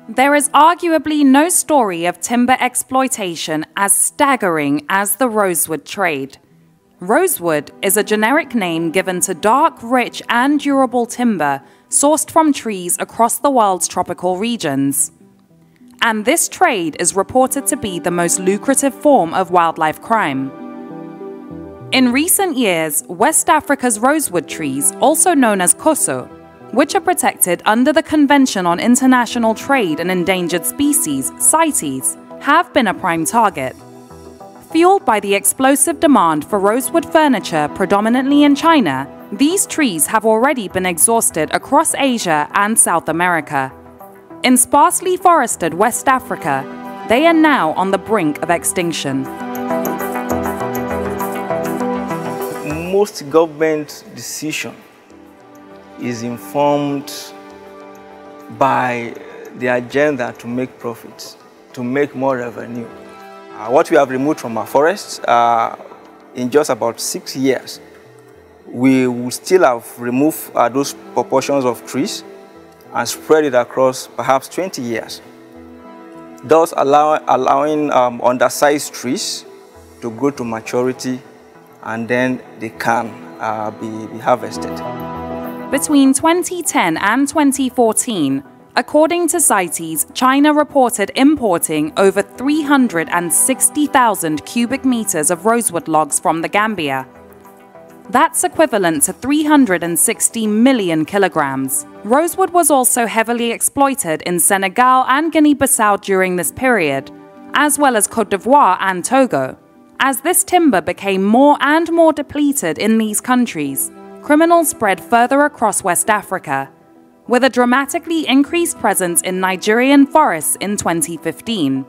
There is arguably no story of timber exploitation as staggering as the rosewood trade. Rosewood is a generic name given to dark, rich, and durable timber sourced from trees across the world's tropical regions. And this trade is reported to be the most lucrative form of wildlife crime. In recent years, West Africa's rosewood trees, also known as koso, which are protected under the Convention on International Trade in Endangered Species, CITES, have been a prime target. Fueled by the explosive demand for rosewood furniture predominantly in China, these trees have already been exhausted across Asia and South America. In sparsely forested West Africa, they are now on the brink of extinction. Most government decision is informed by the agenda to make profits, to make more revenue. What we have removed from our forests in just about 6 years, we will still have removed those proportions of trees and spread it across perhaps 20 years, thus allowing undersized trees to grow to maturity, and then they can be harvested. Between 2010 and 2014, according to CITES, China reported importing over 360,000 cubic meters of rosewood logs from the Gambia. That's equivalent to 360 million kilograms. Rosewood was also heavily exploited in Senegal and Guinea-Bissau during this period, as well as Côte d'Ivoire and Togo. As this timber became more and more depleted in these countries, criminals spread further across West Africa, with a dramatically increased presence in Nigerian forests in 2015.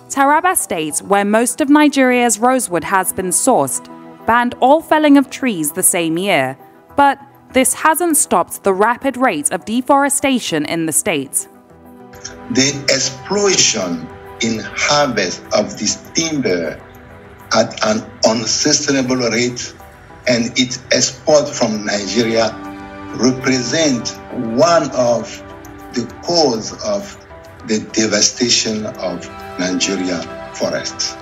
Taraba State, where most of Nigeria's rosewood has been sourced, banned all felling of trees the same year, but this hasn't stopped the rapid rate of deforestation in the state. The explosion in harvest of this timber at an unsustainable rate and its export from Nigeria represent one of the cause of the devastation of Nigeria forests.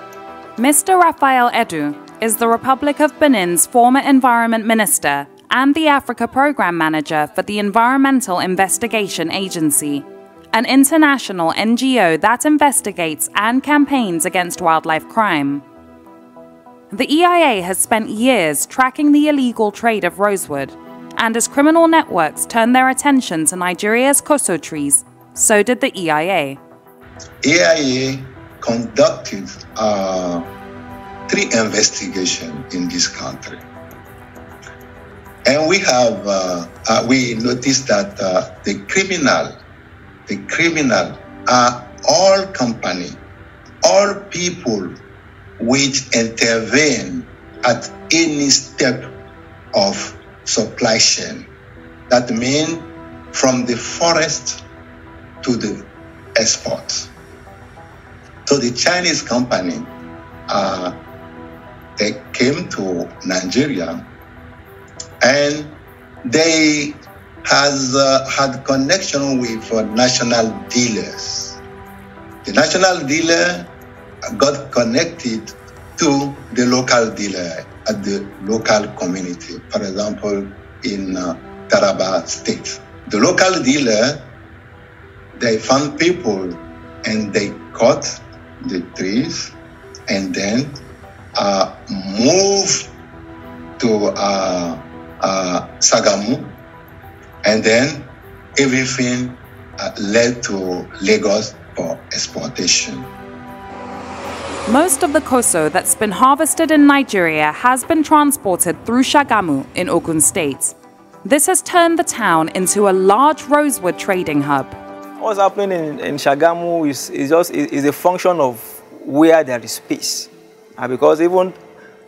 Mr. Raphael Edu is the Republic of Benin's former environment minister and the Africa program manager for the Environmental Investigation Agency, an international NGO that investigates and campaigns against wildlife crime. The EIA has spent years tracking the illegal trade of rosewood, and as criminal networks turned their attention to Nigeria's koso trees, so did the EIA. EIA conducted 3 investigations in this country. And we noticed that the criminal are all company, all people which intervene at any step of supply chain. That means from the forest to the export. So the Chinese company, they came to Nigeria and they had connection with national dealers. The national dealer got connected to the local dealer at the local community, for example, in Taraba State. The local dealer, they found people and they cut the trees and then moved to Sagamu, and then everything led to Lagos for exportation. Most of the koso that's been harvested in Nigeria has been transported through Shagamu in Ogun State. This has turned the town into a large rosewood trading hub. What's happening in Shagamu is a function of where there is space. Because even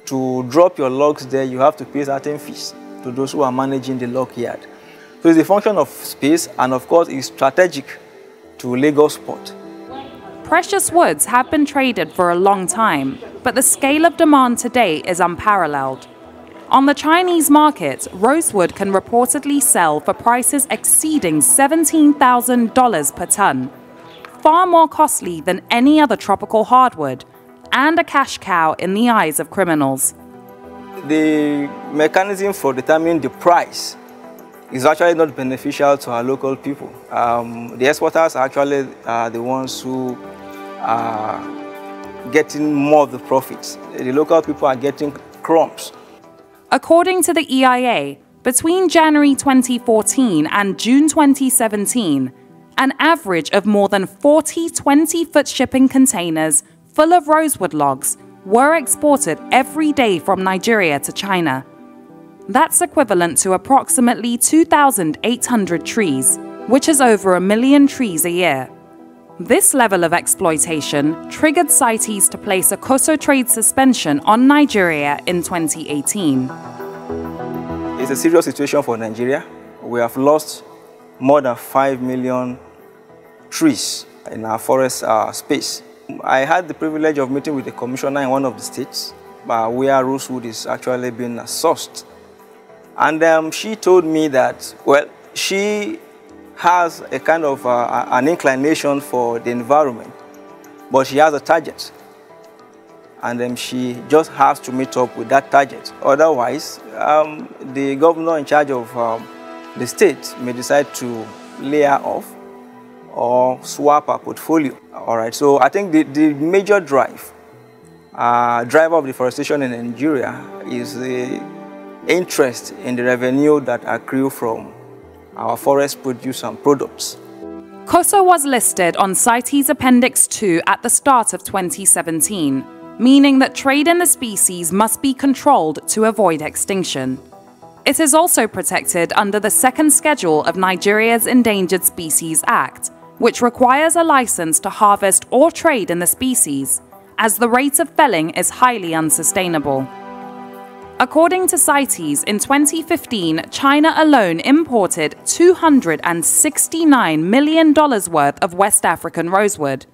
to drop your logs there, you have to pay certain fees to those who are managing the log yard. So it's a function of space, and of course it's strategic to Lagos port. Precious woods have been traded for a long time, but the scale of demand today is unparalleled. On the Chinese market, rosewood can reportedly sell for prices exceeding $17,000 per ton, far more costly than any other tropical hardwood, and a cash cow in the eyes of criminals. The mechanism for determining the price is actually not beneficial to our local people. The exporters are actually the ones who are getting more of the profits. The local people are getting crumbs. According to the EIA, between January 2014 and June 2017, an average of more than 40 20-foot shipping containers full of rosewood logs were exported every day from Nigeria to China. That's equivalent to approximately 2,800 trees, which is over 1 million trees a year. This level of exploitation triggered CITES to place a COSO trade suspension on Nigeria in 2018. It's a serious situation for Nigeria. We have lost more than 5 million trees in our forest space. I had the privilege of meeting with the commissioner in one of the states where rosewood is actually being sourced. And she told me that, well, she has a kind of an inclination for the environment, but she has a target. And she just has to meet up with that target. Otherwise, the governor in charge of the state may decide to lay her off or swap her portfolio. All right, so I think the major driver of deforestation in Nigeria is the interest in the revenue that accrue from our forest produce and products. COSO was listed on CITES Appendix 2 at the start of 2017, meaning that trade in the species must be controlled to avoid extinction. It is also protected under the second schedule of Nigeria's Endangered Species Act, which requires a license to harvest or trade in the species, as the rate of felling is highly unsustainable. According to CITES, in 2015, China alone imported $269 million worth of West African rosewood.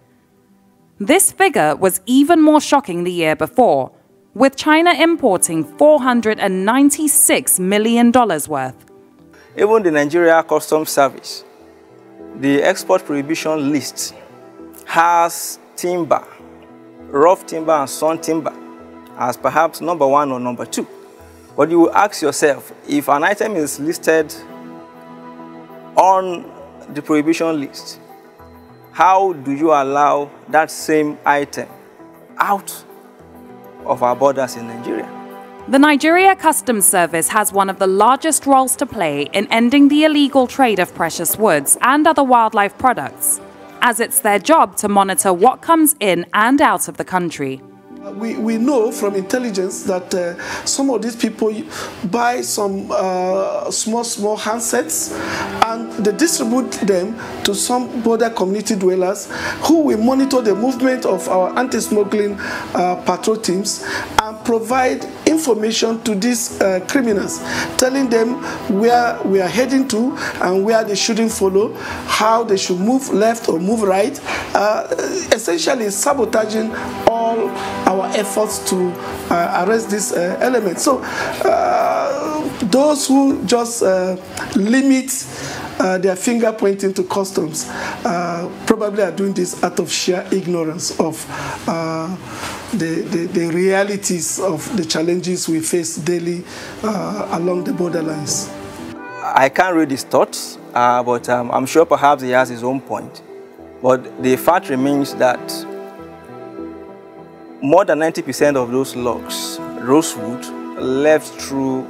This figure was even more shocking the year before, with China importing $496 million worth. Even the Nigeria Customs Service, the export prohibition list, has timber, rough timber and sawn timber as perhaps number 1 or number 2. But you will ask yourself, if an item is listed on the prohibition list, how do you allow that same item out of our borders in Nigeria? The Nigeria Customs Service has one of the largest roles to play in ending the illegal trade of precious woods and other wildlife products, as it's their job to monitor what comes in and out of the country. We know from intelligence that some of these people buy some small handsets and they distribute them to some border community dwellers who will monitor the movement of our anti-smuggling patrol teams and provide information to these criminals, telling them where we are heading to and where they shouldn't follow, how they should move left or move right, essentially sabotaging all our efforts to arrest this element. So those who just limit their finger pointing to customs probably are doing this out of sheer ignorance of the realities of the challenges we face daily along the borderlines. I can't read his thoughts, but I'm sure perhaps he has his own point. But the fact remains that more than 90% of those logs, rosewood, left through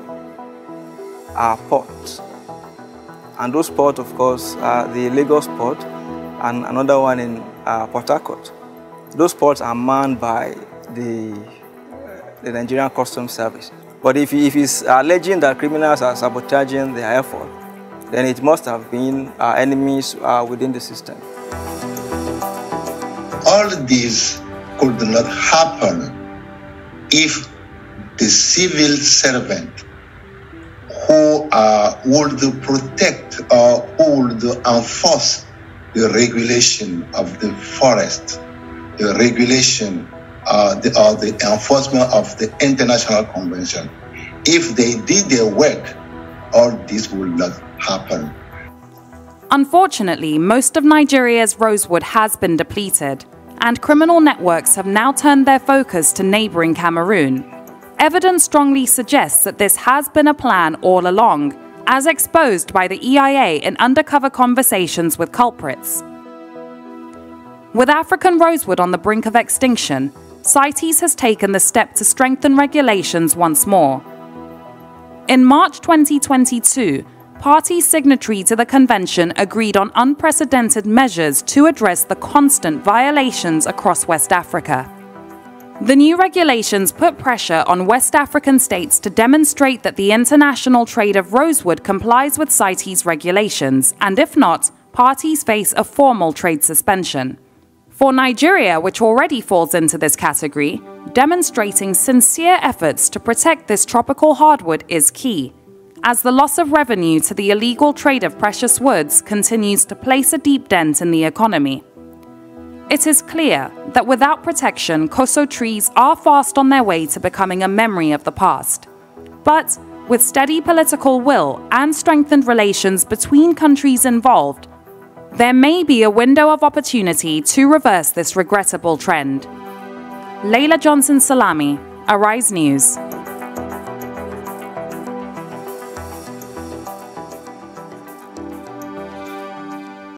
our ports. And those ports, of course, are the Lagos port and another one in Port Harcourt. Those ports are manned by the Nigerian Customs Service. But if he's alleging that criminals are sabotaging their effort, then it must have been enemies within the system. All these could not happen if the civil servant who would protect or who would enforce the regulation of the forest, the regulation or the enforcement of the international convention, If they did their work, all this would not happen. Unfortunately, most of Nigeria's rosewood has been depleted, and criminal networks have now turned their focus to neighboring Cameroon. Evidence strongly suggests that this has been a plan all along, as exposed by the EIA in undercover conversations with culprits. With African rosewood on the brink of extinction, CITES has taken the step to strengthen regulations once more. In March 2022, parties signatory to the convention agreed on unprecedented measures to address the constant violations across West Africa. The new regulations put pressure on West African states to demonstrate that the international trade of rosewood complies with CITES regulations, and if not, parties face a formal trade suspension. For Nigeria, which already falls into this category, demonstrating sincere efforts to protect this tropical hardwood is key, as the loss of revenue to the illegal trade of precious woods continues to place a deep dent in the economy. It is clear that without protection, Koso trees are fast on their way to becoming a memory of the past. But with steady political will and strengthened relations between countries involved, there may be a window of opportunity to reverse this regrettable trend. Laila Johnson-Salami, Arise News.